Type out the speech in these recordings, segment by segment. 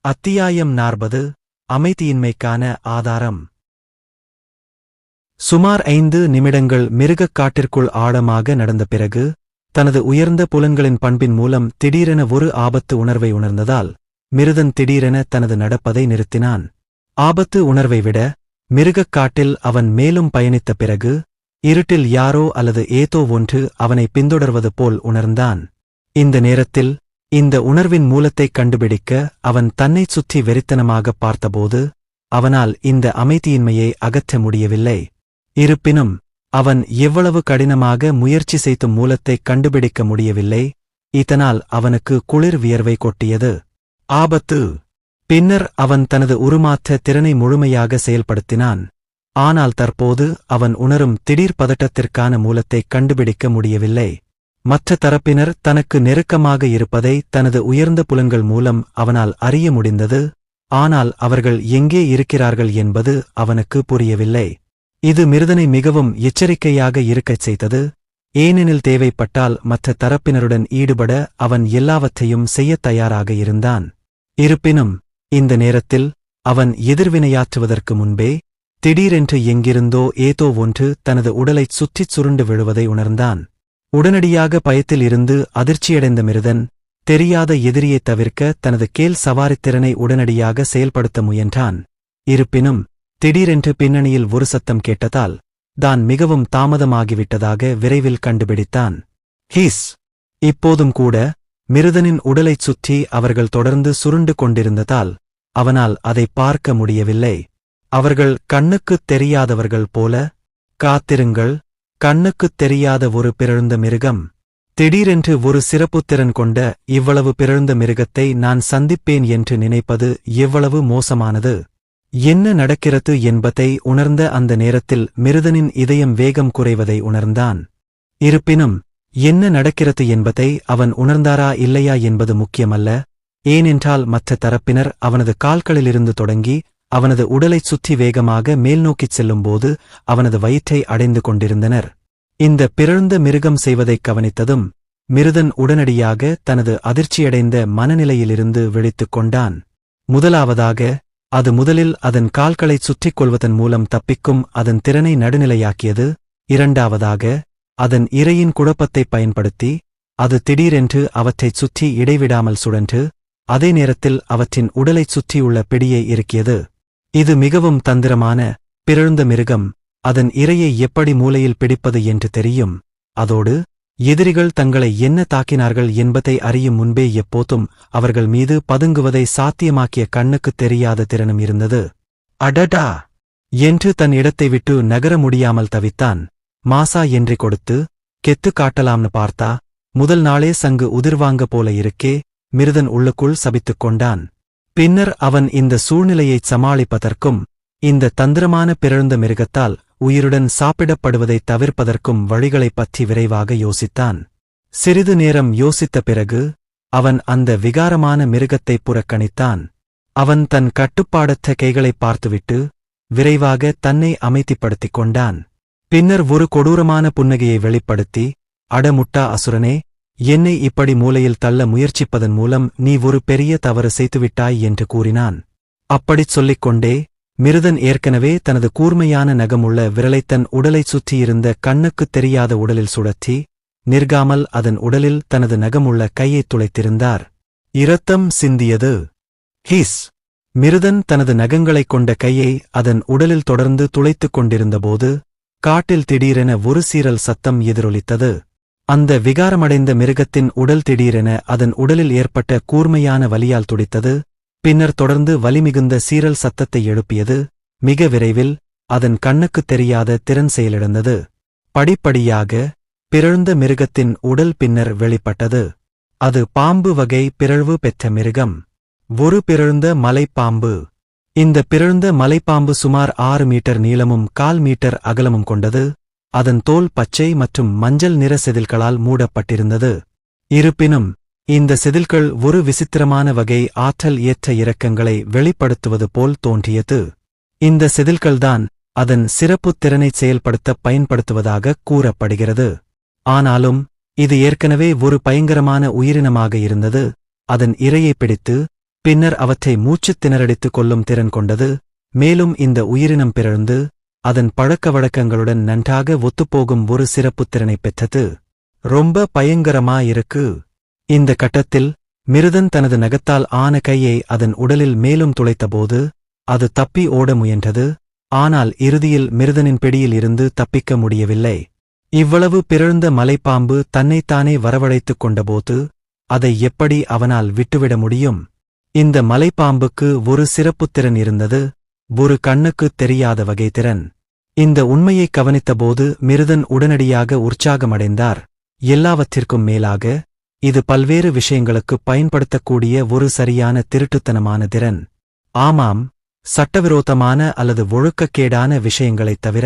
அத்தியாயம் 40 அமைதியின்மைக்கான ஆதாரம். சுமார் 5 நிமிடங்கள் மிருகக் காட்டிற்குள் ஆழமாக நடந்த பிறகு, தனது உயர்ந்த புலன்களின் பண்பின் மூலம் திடீரென ஒரு ஆபத்து உணர்வை உணர்ந்ததால், மிருதன் திடீரென தனது நடப்பதை நிறுத்தினான். ஆபத்து உணர்வை விட, மிருகக் காட்டில் அவன் மேலும் பயணித்த பிறகு, இருட்டில் யாரோ அல்லது ஏதோ ஒன்று அவனை பின்தொடர்வது போல் உணர்ந்தான். இந்த நேரத்தில், இந்த உணர்வின் மூலத்தைக் கண்டுபிடிக்க அவன் தன்னைச் சுற்றி வெறித்தனமாகப் பார்த்தபோது, அவனால் இந்த அமைதியின்மையை அகற்ற முடியவில்லை. இருப்பினும், அவன் எவ்வளவு கடினமாக முயற்சி செய்தும் மூலத்தைக் கண்டுபிடிக்க முடியவில்லை. இதனால் அவனுக்கு குளிர் வியர்வை கொட்டியது. ஆபத்து! பின்னர் அவன் தனது உருமாற்ற திறனை முழுமையாக செயல்படுத்தினான். ஆனால் தற்போது அவன் உணரும் திடீர் பதட்டத்திற்கான மூலத்தைக் கண்டுபிடிக்க முடியவில்லை. மற்ற தரப்பினர் தனக்கு நெருக்கமாக இருப்பதை தனது உயர்ந்த புலன்கள் மூலம் அவனால் அறிய முடிந்தது. ஆனால் அவர்கள் எங்கே இருக்கிறார்கள் என்பது அவனுக்கு புரியவில்லை. இது மிருதனை மிகவும் எச்சரிக்கையாக இருக்கச் செய்தது. ஏனெனில் தேவைப்பட்டால் மற்ற தரப்பினருடன் ஈடுபட அவன் எல்லாவற்றையும் செய்யத் தயாராக இருந்தான். இருப்பினும், இந்த நேரத்தில் அவன் எதிர்வினையாற்றுவதற்கு முன்பே, திடீரென்று எங்கிருந்தோ ஏதோ ஒன்று தனது உடலைச் சுற்றிச் சுருண்டு விழுவதை உணர்ந்தான். உடனடியாக பயத்தில் இருந்து அதிர்ச்சியடைந்த மிருதன், தெரியாத எதிரியைத் தவிர்க்க தனது கேல் சவாரித்திறனை உடனடியாக செயல்படுத்த முயன்றான். இருப்பினும், திடீரென்று பின்னணியில் ஒரு சத்தம் கேட்டதால், தான் மிகவும் தாமதமாகிவிட்டதாக விரைவில் கண்டுபிடித்தான். ஹீஸ்! இப்போதும் கூட, மிருதனின் உடலைச் சுற்றி அவர்கள் தொடர்ந்து சுருண்டு கொண்டிருந்ததால், அவனால் அதை பார்க்க முடியவில்லை. அவர்கள் கண்ணுக்குத் தெரியாதவர்கள் போல. காத்திருங்கள், கண்ணுக்குத் தெரியாத ஒரு பிறழ்ந்த மிருகம். திடீரென்று ஒரு சிறப்புத்திறன் கொண்ட இவ்வளவு பிறழ்ந்த மிருகத்தை நான் சந்திப்பேன் என்று நினைப்பது எவ்வளவு மோசமானது. என்ன நடக்கிறது என்பதை உணர்ந்த அந்த நேரத்தில் மிருதனின் இதயம் வேகம் குறைவதை உணர்ந்தான். இருப்பினும், என்ன நடக்கிறது என்பதை அவன் உணர்ந்தாரா இல்லையா என்பது முக்கியமல்ல. ஏனென்றால் மற்ற தரப்பினர் அவனது கால்களிலிருந்து தொடங்கி அவனது உடலைச் சுற்றி வேகமாக மேல்நோக்கிச் செல்லும்போது அவனது வயிற்றை அடைந்து கொண்டிருந்தனர். இந்த பிறழ்ந்த மிருகம் செய்வதைக் கவனித்ததும், மிருதன் உடனடியாக தனது அதிர்ச்சியடைந்த மனநிலையிலிருந்து விழித்துக் கொண்டான். முதலாவதாக, அது முதலில் அதன் கால்களைச் சுற்றிக் கொள்வதன் மூலம் தப்பிக்கும் அதன் திறனை நடுநிலையாக்கியது. இரண்டாவதாக, அதன் இரையின் குழப்பத்தைப் பயன்படுத்தி, அது திடீரென்று அவற்றைச் சுற்றி இடைவிடாமல் சுழன்று, அதே நேரத்தில் அவற்றின் உடலைச் சுற்றியுள்ள பிடியை இறுக்கியது. இது மிகவும் தந்திரமான, பிறழ்ந்த மிருகம். அதன் இரையை எப்படி மூலையில் பிடிப்பது என்று தெரியும். அதோடு, எதிரிகள் தங்களை என்ன தாக்கினார்கள் என்பதை அறியும் முன்பே எப்போதும் அவர்கள் மீது பதுங்குவதை சாத்தியமாக்கிய கண்ணுக்குத் தெரியாத திறனும் இருந்தது. அடடா! என்று தன் இடத்தை விட்டு நகர முடியாமல் தவித்தான். மாசா என்றி கொடுத்து, கெத்து காட்டலாம்னு பார்த்தா, முதல் நாளே சங்கு உதிர்வாங்க போல இருக்கே, மிருதன் உள்ளுக்குள் சபித்துக் கொண்டான். பின்னர் அவன் இந்த சூழ்நிலையைச் சமாளிப்பதற்கும், இந்த தந்திரமான பிறழ்ந்த மிருகத்தால் உயிருடன் சாப்பிடப்படுவதைத் தவிர்ப்பதற்கும் வழிகளைப் பற்றி விரைவாக யோசித்தான். சிறிது நேரம் யோசித்த பிறகு, அவன் அந்த விகாரமான மிருகத்தைப் புறக்கணித்தான். அவன் தன் கட்டுப்பாடற்ற கைகளைப் பார்த்துவிட்டு, விரைவாக தன்னை அமைதிப்படுத்திக் கொண்டான். பின்னர் ஒரு கொடூரமான புன்னகையை வெளிப்படுத்தி, அடமுட்டா அசுரனே, என்னை இப்படி மூலையில் தள்ள முயற்சிப்பதன் மூலம் நீ ஒரு பெரிய தவறு செய்துவிட்டாய் என்று கூறினான். அப்படிச் சொல்லிக் கொண்டே, மிருதன் ஏற்கனவே தனது கூர்மையான நகமுள்ள விரலைத் தன் உடலைச் சுற்றியிருந்த கண்ணுக்குத் தெரியாத உடலில் சுழற்றி, நிற்காமல் அதன் உடலில் தனது நகமுள்ள கையைத் துளைத்திருந்தார். இரத்தம் சிந்தியது. ஹீஸ்! மிருதன் தனது நகங்களைக் கொண்ட கையை அதன் உடலில் தொடர்ந்து துளைத்துக் கொண்டிருந்தபோது, காட்டில் திடீரென ஒரு சீறல் சத்தம் எதிரொலித்தது. அந்த விகாரமடைந்த மிருகத்தின் உடல் திடீரென அதன் உடலில் ஏற்பட்ட கூர்மையான வலியால் துடித்தது. பின்னர் தொடர்ந்து வலிமிகுந்த சீறல் சத்தத்தை எழுப்பியது. மிக விரைவில், அதன் கண்ணுக்குத் தெரியாத திறன் செயலிழந்தது. படிப்படியாக, பிறழ்ந்த மிருகத்தின் உடல் பின்னர் வெளிப்பட்டது. அது பாம்பு வகை பிறழ்வு பெற்ற மிருகம். ஒரு பிறழ்ந்த மலைப்பாம்பு. இந்த பிறழ்ந்த மலைப்பாம்பு சுமார் 6 மீட்டர் நீளமும் 1/4 மீட்டர் அகலமும் கொண்டது. அதன் தோல் பச்சை மற்றும் மஞ்சள் நிற செதில்களால் மூடப்பட்டிருந்தது. இருப்பினும், இந்த செதில்கள் ஒரு விசித்திரமான வகை ஆற்றல் ஏற்ற இறக்கங்களை வெளிப்படுத்துவது போல் தோன்றியது. இந்த செதில்கள்தான் அதன் சிறப்புத் திறனைச் செயல்படுத்தப் பயன்படுத்துவதாக கூறப்படுகிறது. ஆனாலும், இது ஏற்கனவே ஒரு பயங்கரமான உயிரினமாக இருந்தது. அதன் இரையை பிடித்து, பின்னர் அவற்றை மூச்சுத் திணறடித்துக் கொள்ளும் திறன் கொண்டது. மேலும் இந்த உயிரினம் பிறழ்ந்து அதன் பழக்க வழக்கங்களுடன் நன்றாக ஒத்துப்போகும் ஒரு சிறப்புத் திறனைப் பெற்றது. ரொம்ப பயங்கரமாயிருக்கு. இந்த கட்டத்தில் மிருதன் தனது நகத்தால் ஆன கையை அதன் உடலில் மேலும் துளைத்தபோது அது தப்பி ஓட முயன்றது. ஆனால் இறுதியில் மிருதனின் பிடியில் இருந்து தப்பிக்க முடியவில்லை. இவ்வளவு பிறழ்ந்த மலைப்பாம்பு தன்னைத்தானே வரவழைத்துக் கொண்டபோது அதை எப்படி அவனால் விட்டுவிட முடியும்? இந்த மலைப்பாம்புக்கு ஒரு சிறப்புத் திறன் இருந்தது, ஒரு கண்ணுக்குத் தெரியாத வகை திறன். இந்த உண்மையைக் கவனித்தபோது மிருதன் உடனடியாக உற்சாகமடைந்தார். எல்லாவற்றிற்கும் மேலாக இது பல்வேறு விஷயங்களுக்குப் பயன்படுத்தக்கூடிய ஒரு சரியான திருட்டுத்தனமான திறன். ஆமாம், சட்டவிரோதமான அல்லது ஒழுக்கக்கேடான விஷயங்களைத் தவிர.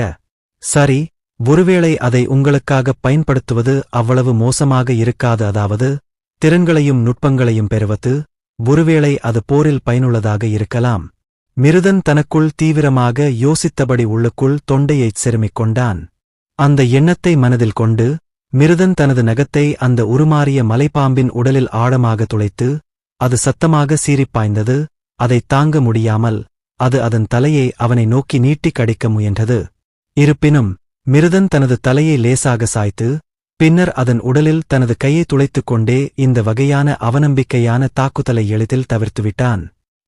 சரி, ஒருவேளை அதை உங்களுக்காகப் பயன்படுத்துவது அவ்வளவு மோசமாக இருக்காது. அதாவது திறன்களையும் நுட்பங்களையும் பெறுவது. ஒருவேளை அது போரில் பயனுள்ளதாக இருக்கலாம். மிருதன் தனக்குள் தீவிரமாக யோசித்தபடி உள்ளுக்குள் தொண்டையைச் செருமிக் கொண்டான். அந்த எண்ணத்தை மனதில் கொண்டு மிருதன் தனது நகத்தை அந்த உருமாறிய மலைப்பாம்பின் உடலில் ஆழமாக துளைத்து அது சத்தமாக சீறிப்பாய்ந்தது. அதைத் தாங்க முடியாமல் அது அதன் தலையை அவனை நோக்கி நீட்டிக் கடிக்க முயன்றது. இருப்பினும் மிருதன் தனது தலையை லேசாக சாய்த்து பின்னர் அதன் உடலில் தனது கையை துளைத்துக் கொண்டே இந்த வகையான அவநம்பிக்கையான தாக்குதலை எளிதில் தவிர்த்துவிட்டான்.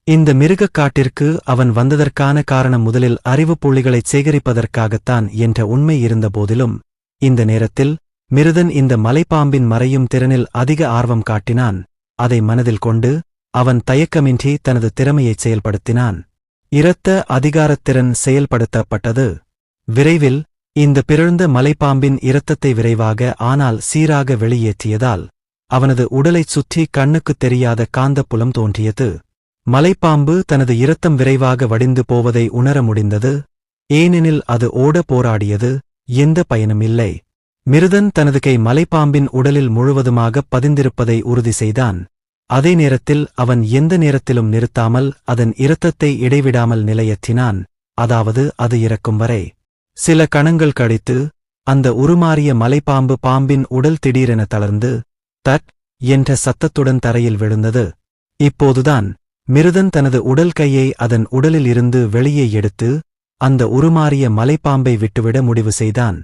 இந்த மிருகக் காட்டிற்கு அவன் வந்ததற்கான காரணம் முதலில் அறிவுப் புள்ளிகளைச் சேகரிப்பதற்காகத்தான் என்ற உண்மை இருந்தபோதிலும் இந்த நேரத்தில் மிருதன் இந்த மலைப்பாம்பின் மறையும் திறனில் அதிக ஆர்வம் காட்டினான். அதை மனதில் கொண்டு அவன் தயக்கமின்றி தனது திறமையைச் செயல்படுத்தினான். இரத்த அதிகாரத்திறன் செயல்படுத்தப்பட்டது. விரைவில் இந்த பிறழ்ந்த மலைப்பாம்பின் இரத்தத்தை விரைவாக ஆனால் சீராக வெளியேற்றியதால் அவனது உடலைச் சுற்றி கண்ணுக்குத் தெரியாத காந்தப்புலம் தோன்றியது. மலைப்பாம்பு தனது இரத்தம் விரைவாக வடிந்து போவதை உணர முடிந்தது. ஏனெனில் அது ஓட போராடியது. எந்த பயனும் இல்லை. மிருதன் தனது கை மலைப்பாம்பின் உடலில் முழுவதுமாகப் பதிந்திருப்பதை உறுதி செய்தான். அதே நேரத்தில் அவன் எந்த நேரத்திலும் நிறுத்தாமல் அதன் இரத்தத்தை இடைவிடாமல் நிலையற்றினான். அதாவது அது இறக்கும் வரை. சில கணங்கள் கழித்து அந்த உருமாறிய மலைப்பாம்பு பாம்பின் உடல் திடீரென தளர்ந்து தட் என்ற சத்தத்துடன் தரையில் விழுந்தது. இப்போதுதான் மிருதன் தனது உடல் கையை அதன் உடலில் இருந்து வெளியே எடுத்து அந்த உருமாறிய மலைப்பாம்பை விட்டுவிட முடிவு செய்தான்.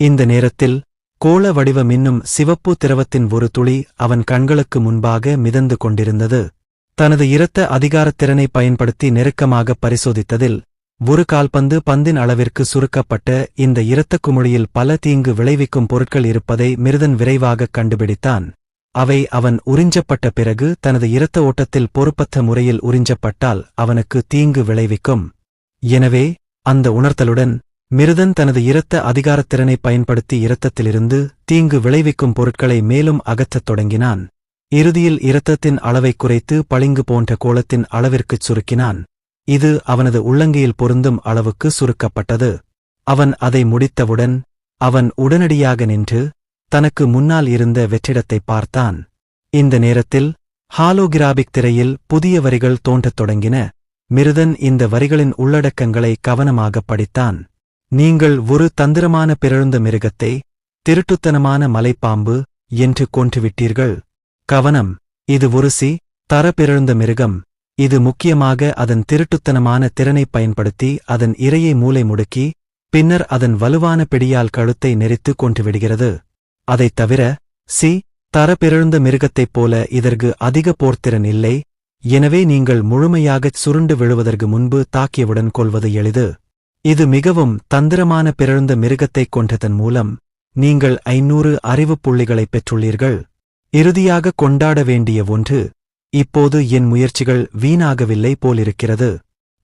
இந்த நேரத்தில் கோள வடிவ மின்னும் சிவப்பு திரவத்தின் ஒரு துளி அவன் கண்களுக்கு முன்பாக மிதந்து கொண்டிருந்தது. தனது இரத்த அதிகாரத்திறனை பயன்படுத்தி நெருக்கமாக பரிசோதித்ததில் ஒரு கால்பந்து பந்தின் அளவிற்கு சுருக்கப்பட்ட இந்த இரத்தக் குமிழியில் பல தீங்கு விளைவிக்கும் பொருட்கள் இருப்பதை மிருதன் விரைவாகக் கண்டுபிடித்தான். அவை அவன் உறிஞ்சப்பட்ட பிறகு தனது இரத்த ஓட்டத்தில் பொறுப்பற்ற முறையில் உறிஞ்சப்பட்டால் அவனுக்கு தீங்கு விளைவிக்கும். எனவே அந்த உணர்த்தலுடன் மிருதன் தனது இரத்த அதிகாரத்திறனை பயன்படுத்தி இரத்தத்திலிருந்து தீங்கு விளைவிக்கும் பொருட்களை மேலும் அகற்றத் தொடங்கினான். இறுதியில் இரத்தத்தின் அளவைக் குறைத்து பளிங்கு போன்ற கோளத்தின் அளவிற்குச் சுருக்கினான். இது அவனது உள்ளங்கையில் பொருந்தும் அளவுக்கு சுருக்கப்பட்டது. அவன் அதை முடித்தவுடன் அவன் உடனடியாக நின்று தனக்கு முன்னால் இருந்த வெற்றிடத்தைப் பார்த்தான். இந்த நேரத்தில் ஹாலோகிராபிக் திரையில் புதிய வரிகள் தோன்றத் தொடங்கின. மிருதன் இந்த வரிகளின் உள்ளடக்கங்களை கவனமாகப் படித்தான். நீங்கள் ஒரு தந்திரமான பிறழ்ந்த மிருகத்தை திருட்டுத்தனமான மலைப்பாம்பு என்று கொன்றுவிட்டீர்கள். கவனம், இது ஒரு தர பிறழ்ந்த மிருகம். இது முக்கியமாக அதன் திருட்டுத்தனமான திறனைப் பயன்படுத்தி அதன் இரையை மூலை முடுக்கி பின்னர் அதன் வலுவான பிடியால் கழுத்தை நெரித்து கொன்றுவிடுகிறது. அதைத் தவிர தர பிறழ்ந்த மிருகத்தைப் போல இதற்கு அதிக போர்த்திறன் இல்லை. எனவே நீங்கள் முழுமையாகச் சுருண்டு விழுவதற்கு முன்பு தாக்கியவுடன் கொல்வது எளிது. இது மிகவும் தந்திரமான பிறழ்ந்த மிருகத்தைக் கொன்றதன் மூலம் நீங்கள் 500 அறிவுப் புள்ளிகளைப் பெற்றுள்ளீர்கள். இறுதியாக கொண்டாட வேண்டிய ஒன்று, இப்போது என் முயற்சிகள் வீணாகவில்லை போலிருக்கிறது.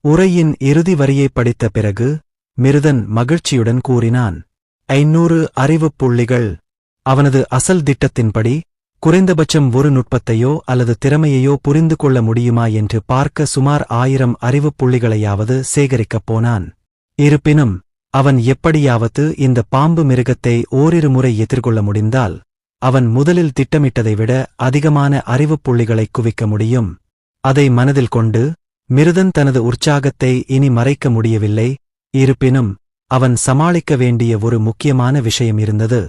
உரையின் இறுதி வரியைப் படித்த பிறகு மிருதன் மகிழ்ச்சியுடன் கூறினான், 500 அறிவுப் புள்ளிகள். அவனது அசல் திட்டத்தின்படி குறைந்தபட்சம் ஒரு நுட்பத்தையோ அல்லது திறமையையோ புரிந்து கொள்ள முடியுமா என்று பார்க்க சுமார் 1000 அறிவுப் புள்ளிகளையாவது சேகரிக்கப் போனான். இருப்பினும் அவன் எப்படியாவது இந்த பாம்பு மிருகத்தை ஓரிரு முறை எதிர்கொள்ள முடிந்தால் அவன் முதலில் திட்டமிட்டதை விட அதிகமான அறிவுப் புள்ளிகளைக் குவிக்க முடியும். அதை மனதில் கொண்டு மிருதன் தனது உற்சாகத்தை இனி மறைக்க முடியவில்லை. இருப்பினும் அவன் சமாளிக்க வேண்டிய ஒரு முக்கியமான விஷயம் இருந்தது.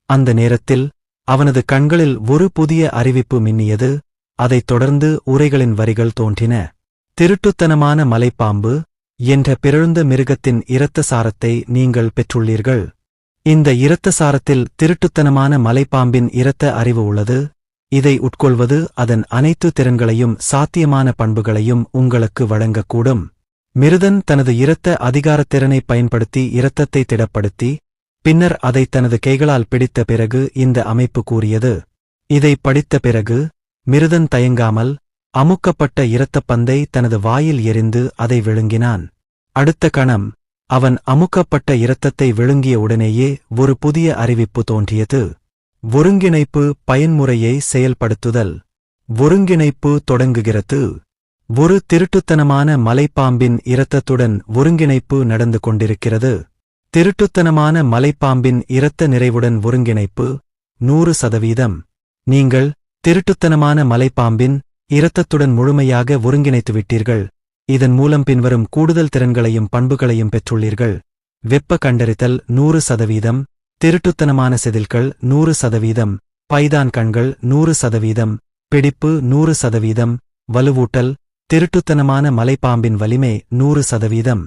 அந்த நேரத்தில் அவனது கண்களில் ஒரு புதிய அறிவிப்பு மின்னியது. அதைத் தொடர்ந்து உரைகளின் வரிகள் தோன்றின. திருட்டுத்தனமான மலைப்பாம்பு என்ற பிறழ்ந்த மிருகத்தின் இரத்தசாரத்தை நீங்கள் பெற்றுள்ளீர்கள். இந்த இரத்தசாரத்தில் திருட்டுத்தனமான மலைப்பாம்பின் இரத்த அறிவு உள்ளது. இதை உட்கொள்வது அதன் அனைத்து திறன்களையும் சாத்தியமான பண்புகளையும் உங்களுக்கு வழங்கக்கூடும். மிருதன் தனது இரத்த அதிகாரத்திறனை பயன்படுத்தி இரத்தத்தை திடப்படுத்தி பின்னர் அதை தனது கைகளால் பிடித்த பிறகு இந்த அமைப்பு கூறியது. இதை படித்த பிறகு மிருதன் தயங்காமல் அமுக்கப்பட்ட இரத்தப்பந்தை தனது வாயில் எறிந்து அதை விழுங்கினான். அடுத்த கணம் அவன் அமுக்கப்பட்ட இரத்தத்தை விழுங்கிய உடனேயே ஒரு புதிய அறிவிப்பு தோன்றியது. ஒருங்கிணைப்பு பயன்முறையை செயல்படுத்துதல். ஒருங்கிணைப்பு தொடங்குகிறது. ஒரு திருட்டுத்தனமான மலைப்பாம்பின் இரத்தத்துடன் ஒருங்கிணைப்பு நடந்து கொண்டிருக்கிறது. திருட்டுத்தனமான மலைப்பாம்பின் இரத்த நிறைவுடன் ஒருங்கிணைப்பு 100%. நீங்கள் திருட்டுத்தனமான மலைப்பாம்பின் இரத்தத்துடன் முழுமையாக ஒருங்கிணைத்துவிட்டீர்கள். இதன் மூலம் பின்வரும் கூடுதல் திறன்களையும் பண்புகளையும் பெற்றுள்ளீர்கள். வெப்ப கண்டறிதல் 100%, திருட்டுத்தனமான செதில்கள் 100%, பைதான் கண்கள் 100%, பிடிப்பு 100%, வலுவூட்டல், திருட்டுத்தனமான மலைப்பாம்பின் வலிமை 100%.